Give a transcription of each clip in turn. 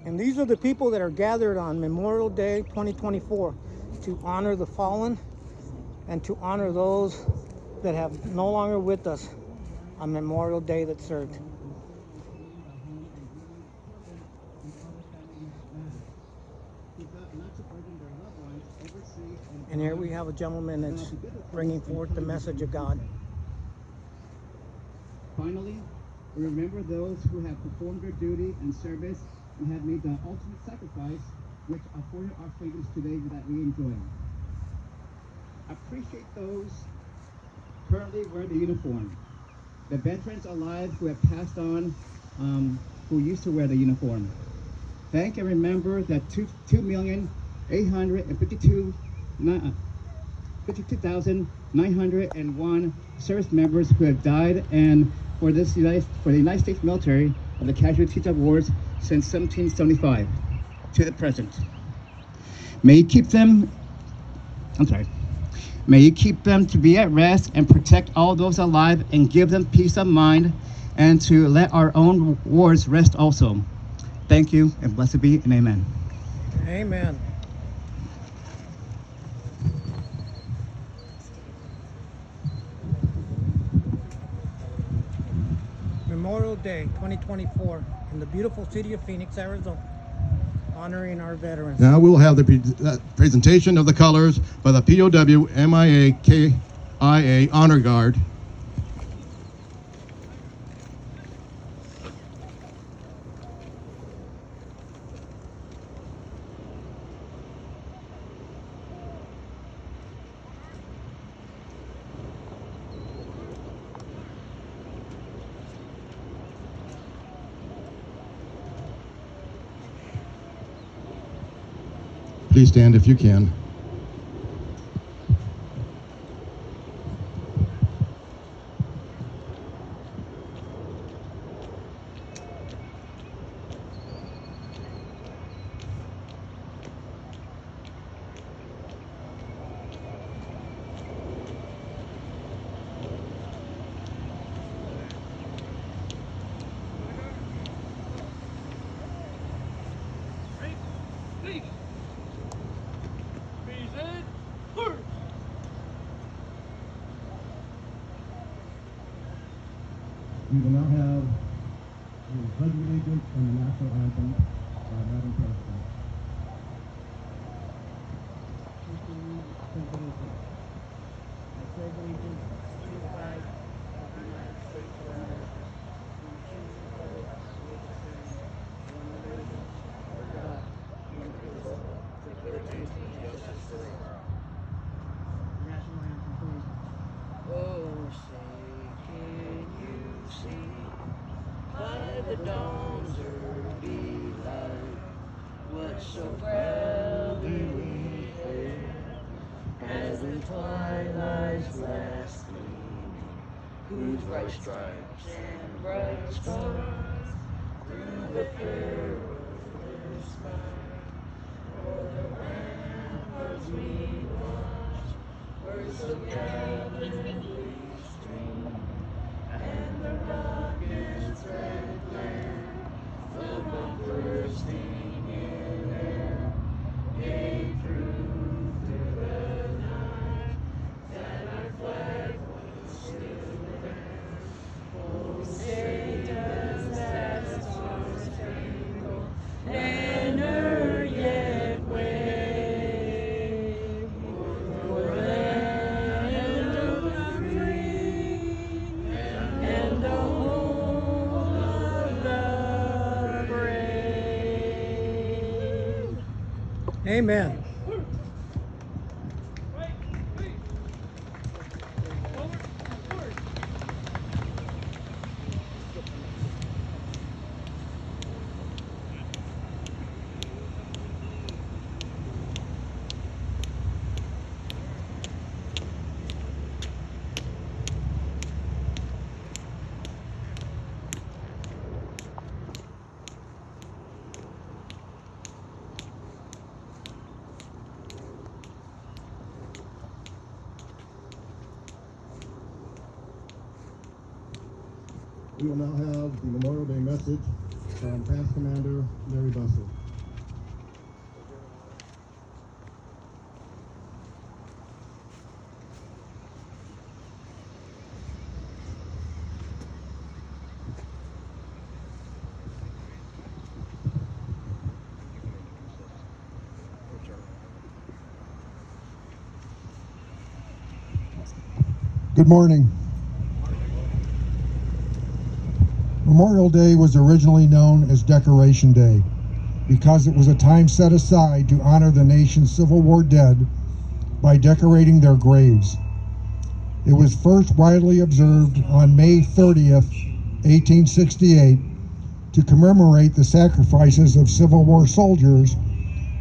And these are the people that are gathered on Memorial Day 2024 to honor the fallen and to honor those that have no longer with us on Memorial Day that served. And here we have a gentleman that's bringing forth the message of God. Finally, we remember those who have performed their duty and service and have made the ultimate sacrifice, which afforded our freedoms today that we enjoy. Appreciate those currently wearing the uniform, the veterans alive who have passed on, who used to wear the uniform. Thank and remember that 2,852,901 service members who have died, and for the United States military of the casualties of wars since 1775 to the present. May you keep them, May you keep them to be at rest and protect all those alive and give them peace of mind, and to let our own wars rest also. Thank you, and blessed be, and amen. Amen. Memorial Day 2024 in the beautiful city of Phoenix, Arizona, honoring our veterans. Now we will have the presentation of the colors by the POW MIA KIA Honor Guard. Please stand if you can. We will now have the Pledge of Allegiance and the National Anthem by Madam President. I pledge allegiance to the flag of the United States of America, and to the republic which stands one nation under God, indivisible, with liberty and justice for all. National anthem, please. Oh, say, can you see by the dawn's early light what so proudly we hailed as the twilight's last gleaming, whose bright stripes and bright stars through the perilous fight o'er the ramparts we watched were so gallantly streaming, and the rocket's red glare filled the bursting in air, gave through the night that our flag was still there. Oh, say does that star-spangled banner yet wave o'er the land of the free and the home of the brave? Amen. We will now have the Memorial Day message from Past Commander Larry Bussell. Good morning. Memorial Day was originally known as Decoration Day because it was a time set aside to honor the nation's Civil War dead by decorating their graves. It was first widely observed on May 30th, 1868, to commemorate the sacrifices of Civil War soldiers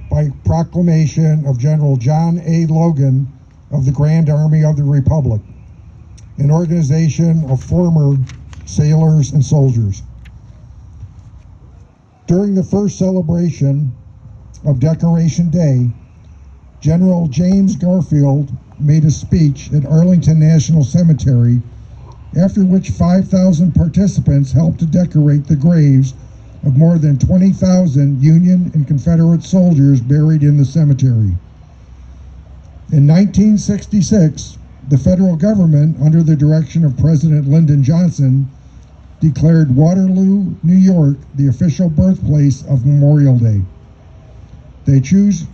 by proclamation of General John A. Logan of the Grand Army of the Republic, an organization of former sailors and soldiers. During the first celebration of Decoration Day, General James Garfield made a speech at Arlington National Cemetery, after which 5,000 participants helped to decorate the graves of more than 20,000 Union and Confederate soldiers buried in the cemetery. In 1966, the federal government, under the direction of President Lyndon Johnson, declared Waterloo, New York, the official birthplace of Memorial Day. They chose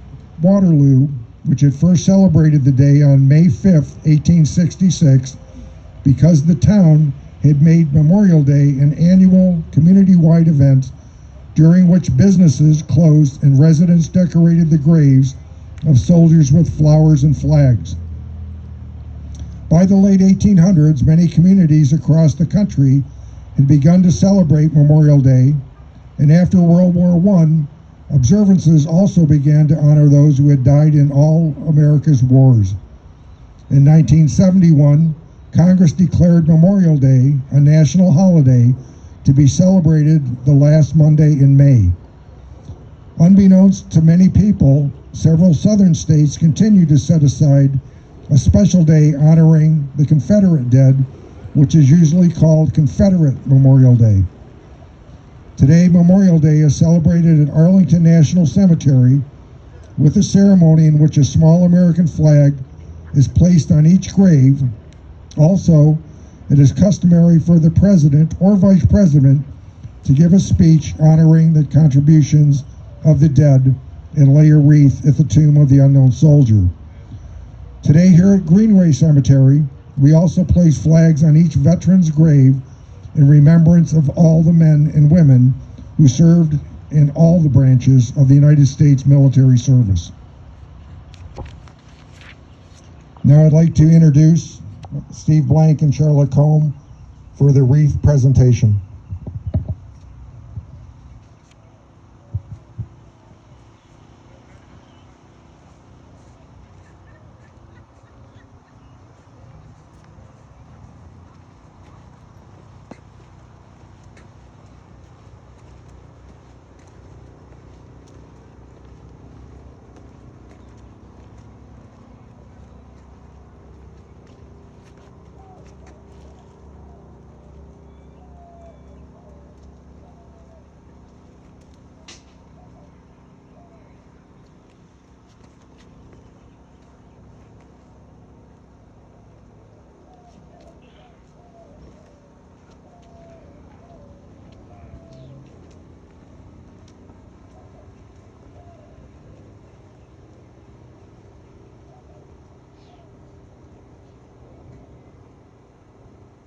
Waterloo, which at first celebrated the day on May 5th, 1866, because the town had made Memorial Day an annual community-wide event during which businesses closed and residents decorated the graves of soldiers with flowers and flags. By the late 1800s, many communities across the country had begun to celebrate Memorial Day, and after World War I, observances also began to honor those who had died in all America's wars. In 1971, Congress declared Memorial Day a national holiday to be celebrated the last Monday in May. Unbeknownst to many people, several southern states continue to set aside a special day honoring the Confederate dead, which is usually called Confederate Memorial Day. Today, Memorial Day is celebrated at Arlington National Cemetery with a ceremony in which a small American flag is placed on each grave. Also, it is customary for the president or vice president to give a speech honoring the contributions of the dead and lay a wreath at the tomb of the unknown soldier. Today here at Greenway Cemetery, we also place flags on each veteran's grave in remembrance of all the men and women who served in all the branches of the United States military service. Now I'd like to introduce Steve Blank and Charlotte Combe for the wreath presentation.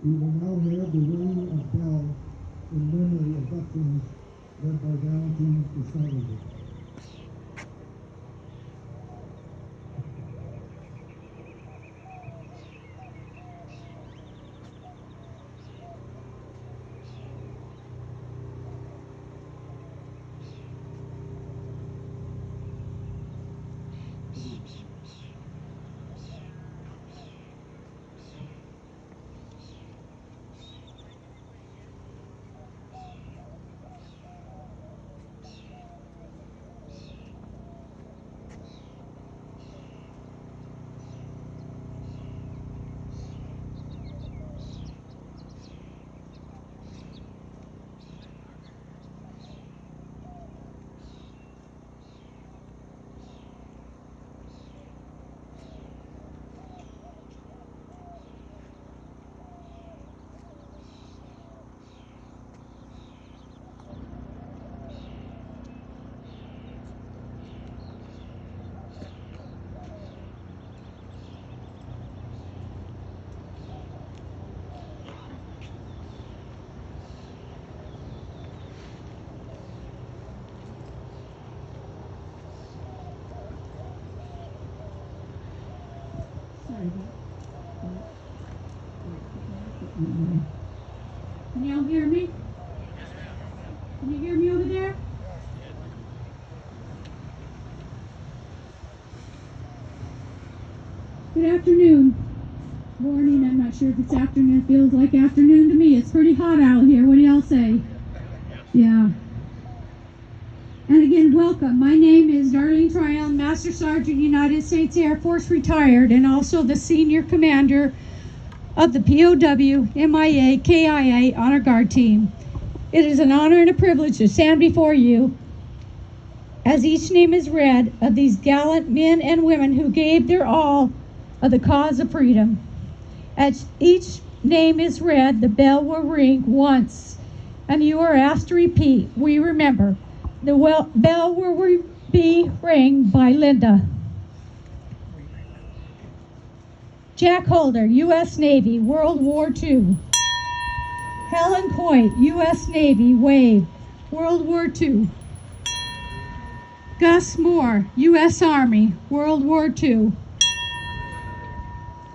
We will now have the ringing of bell in memory of veterans led by Valentin Desailly. Can y'all hear me? Can you hear me over there? Good afternoon. Morning, I'm not sure if it's afternoon. It feels like afternoon to me. It's pretty hot out here. What do y'all say? Yeah. And again, welcome. My name is Darlene Tryon, Master Sergeant, United States Air Force retired, and also the Senior Commander of the POW MIA KIA Honor Guard Team. It is an honor and a privilege to stand before you as each name is read of these gallant men and women who gave their all of the cause of freedom. As each name is read, the bell will ring once, and you are asked to repeat. We remember. The bell will be rang by Linda. Jack Holder, U.S. Navy, World War II. Helen Coit, U.S. Navy, Wave, World War II. Gus Moore, U.S. Army, World War II.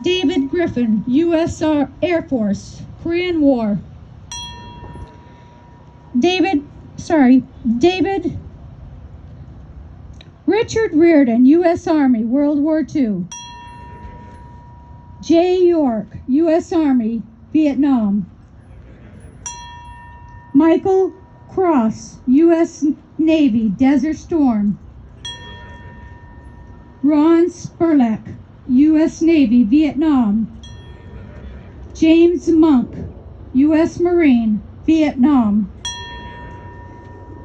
David Griffin, U.S. Air Force, Korean War. Richard Reardon, U.S. Army, World War II. Jay York, U.S. Army, Vietnam. Michael Cross, U.S. Navy, Desert Storm. Ron Spurlock, U.S. Navy, Vietnam. James Monk, U.S. Marine, Vietnam.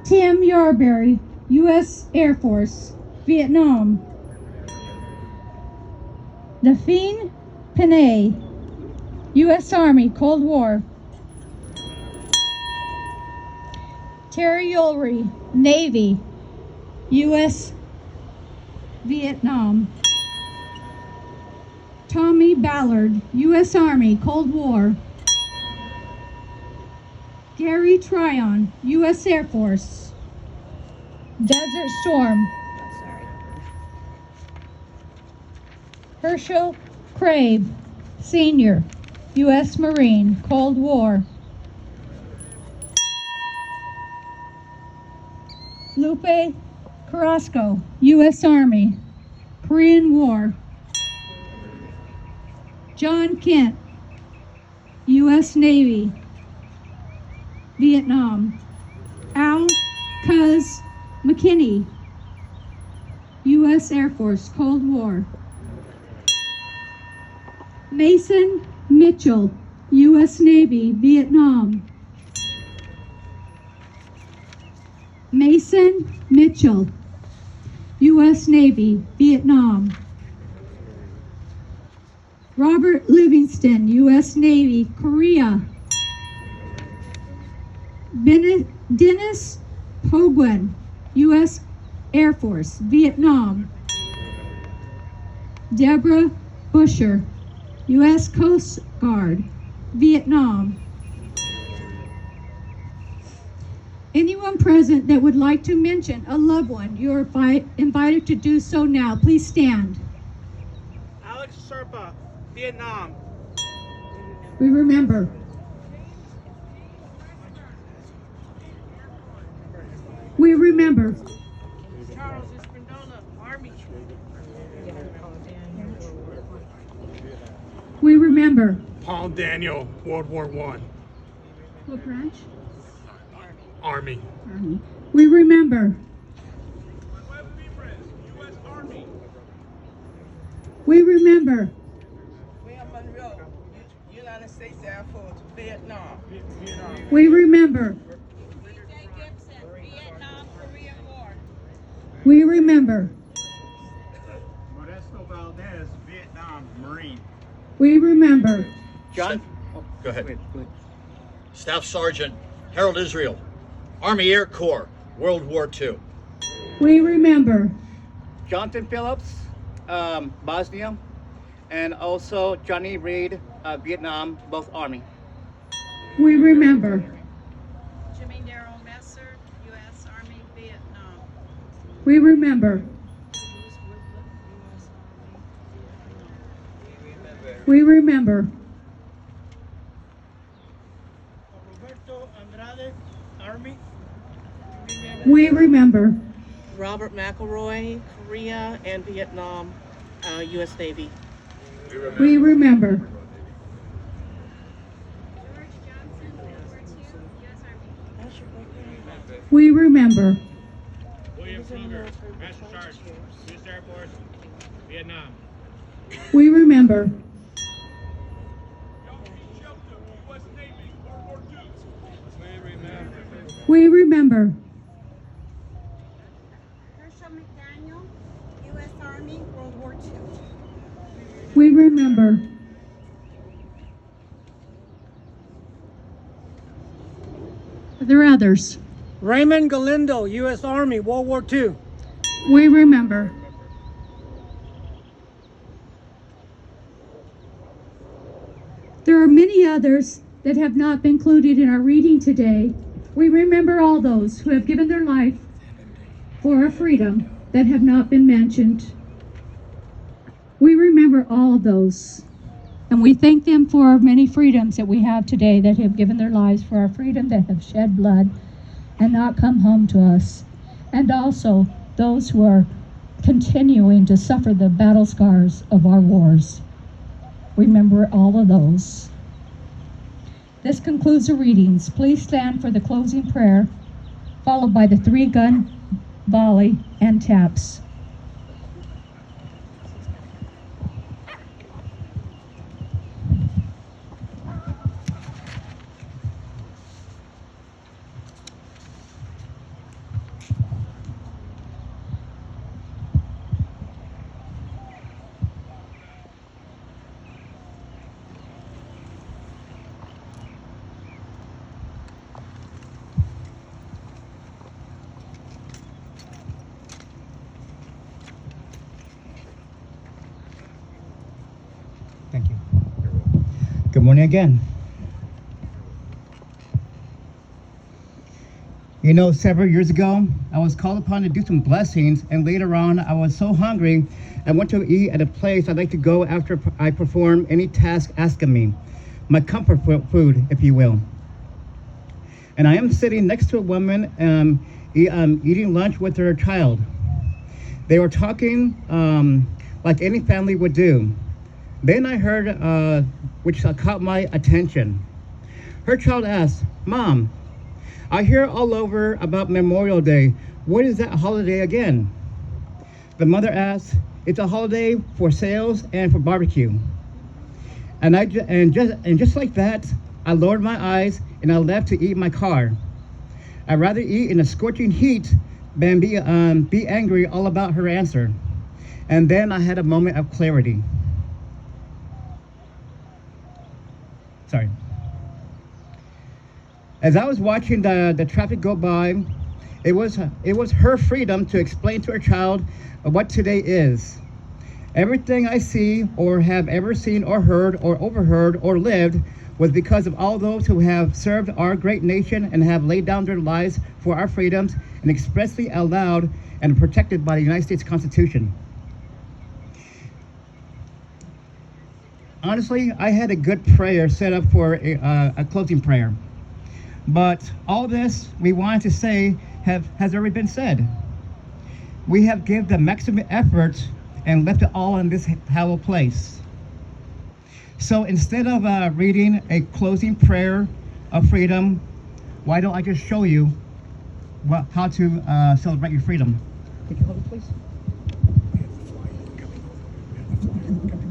Tim Yarberry, U.S. Air Force, Vietnam. Daphne Panay, U.S. Army, Cold War. Terry Ulrey, Navy, U.S. Vietnam. Tommy Ballard, U.S. Army, Cold War. Gary Tryon, U.S. Air Force, Desert Storm. Herschel Crabe, Senior, U.S. Marine, Cold War. Lupe Carrasco, U.S. Army, Korean War. John Kent, U.S. Navy, Vietnam. Al Cuz McKinney, U.S. Air Force, Cold War. Mason Mitchell, U.S. Navy, Vietnam. Mason Mitchell, U.S. Navy, Vietnam. Robert Livingston, U.S. Navy, Korea. Dennis Pogwin, U.S. Air Force, Vietnam. Deborah Busher, U.S. Coast Guard, Vietnam. Anyone present that would like to mention a loved one, you are invited to do so now. Please stand. Alex Sherpa, Vietnam. We remember. We remember. Charles Espindola, Army. We remember. Paul Daniel, World War I. What branch? Army. Army. We remember. U.S. Army. We remember. William Monroe, United States Air Force, Vietnam. We remember. Gibson, Vietnam, Korean War. We remember. Modesto Valdez, Vietnam, Marine. We remember. John? Oh, go ahead. Staff Sergeant Harold Israel, Army Air Corps, World War II. We remember. Jonathan Phillips, Bosnia, and also Johnny Reed, Vietnam, both Army. We remember. Jimmy Darrell Messer, U.S. Army, Vietnam. We remember. We remember. We remember. Robert McElroy, Korea and Vietnam, U.S. Navy. We remember. George Johnson, World War II, U.S. Army. We remember. William Kruger, Master Sergeant, U.S. Air Force, Vietnam. We remember. U.S. Navy, World War II. We remember. Herschel McDaniel, U.S. Army, World War II. We remember. Are there others? Raymond Galindo, U.S. Army, World War II. We remember. There are many others that have not been included in our reading today. We remember all those who have given their life for our freedom that have not been mentioned. We remember all of those. And we thank them for our many freedoms that we have today that have given their lives for our freedom, that have shed blood and not come home to us. And also those who are continuing to suffer the battle scars of our wars. Remember all of those. This concludes the readings. Please stand for the closing prayer, followed by the 3-gun volley and taps. Thank you. Good morning again. You know, several years ago, I was called upon to do some blessings, and later on, I was so hungry, I went to eat at a place I'd like to go after I perform any task asked of me. My comfort food, if you will. And I am sitting next to a woman eating lunch with her child. They were talking like any family would do. Then I heard, which caught my attention. Her child asked, "Mom, I hear all over about Memorial Day. What is that holiday again?" The mother asked, "It's a holiday for sales and for barbecue." And just like that, I lowered my eyes and I left to eat in my car. I'd rather eat in the scorching heat than be angry all about her answer. And then I had a moment of clarity. Sorry. As I was watching the traffic go by, it was her freedom to explain to her child what today is. Everything I see or have ever seen or heard or overheard or lived was because of all those who have served our great nation and have laid down their lives for our freedoms and expressly allowed and protected by the United States Constitution. Honestly, I had a good prayer set up for a closing prayer. But all this we wanted to say has already been said. We have given the maximum effort and left it all in this hallowed place. So instead of reading a closing prayer of freedom, why don't I just show you how to celebrate your freedom? Could you hold it, please?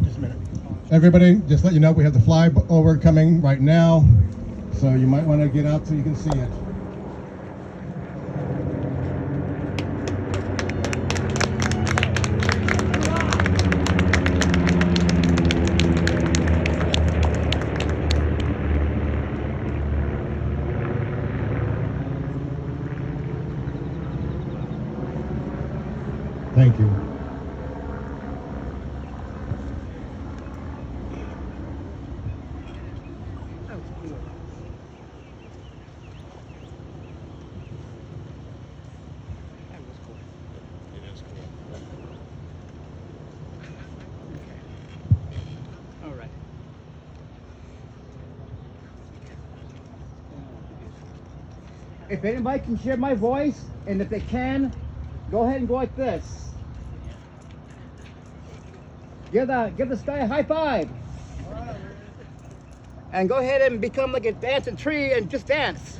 Just a minute. Everybody, just let you know we have the flyover coming right now, so you might want to get out so you can see it. Thank you. All right. If anybody can share my voice And if they can, go ahead and go like this. Give the sky a high five. And go ahead and become like a dancing tree and just dance.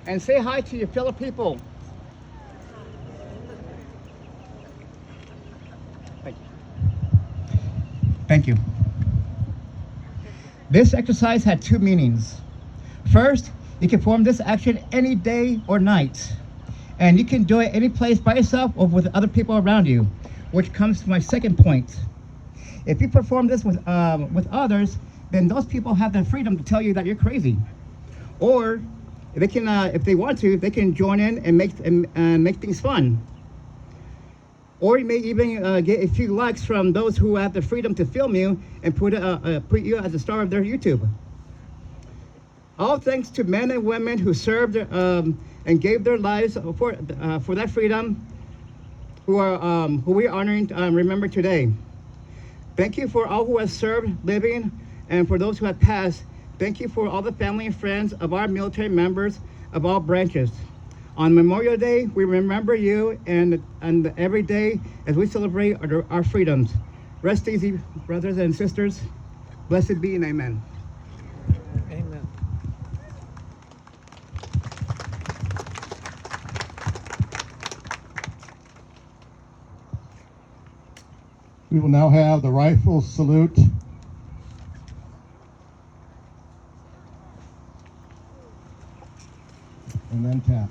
And say hi to your fellow people. Thank you. Thank you. This exercise had two meanings. First, you can perform this action any day or night. And you can do it any place by yourself or with other people around you, which comes to my second point. If you perform this with others, then those people have the freedom to tell you that you're crazy. Or they can, if they want to, they can join in and make things fun. Or you may even get a few likes from those who have the freedom to film you and put you as a star of their YouTube. All thanks to men and women who served and gave their lives for that freedom, who we are honoring remember today. Thank you for all who have served, living, and for those who have passed. Thank you for all the family and friends of our military members of all branches. On Memorial Day, we remember you and every day as we celebrate our freedoms. Rest easy, brothers and sisters. Blessed be and amen. Amen. We will now have the rifle salute. And then tap.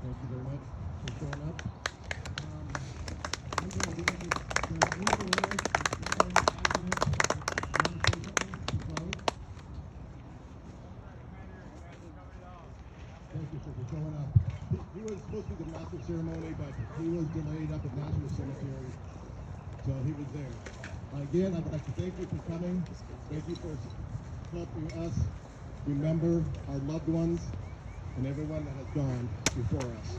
Thank you very much for showing up. I'm going to give you the Thank you for showing up. He was supposed to be the master ceremony, but he was delayed up at National Cemetery, so he was there. Again, I'd like to thank you for coming. Thank you for helping us remember our loved ones and everyone that has gone before us.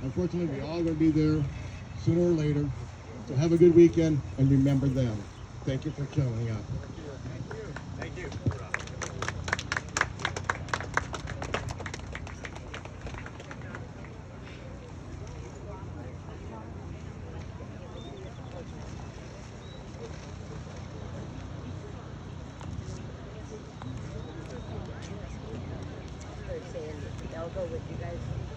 Unfortunately, we're all going to be there sooner or later, so have a good weekend and remember them. Thank you for showing up. Thank you. They'll go with you guys.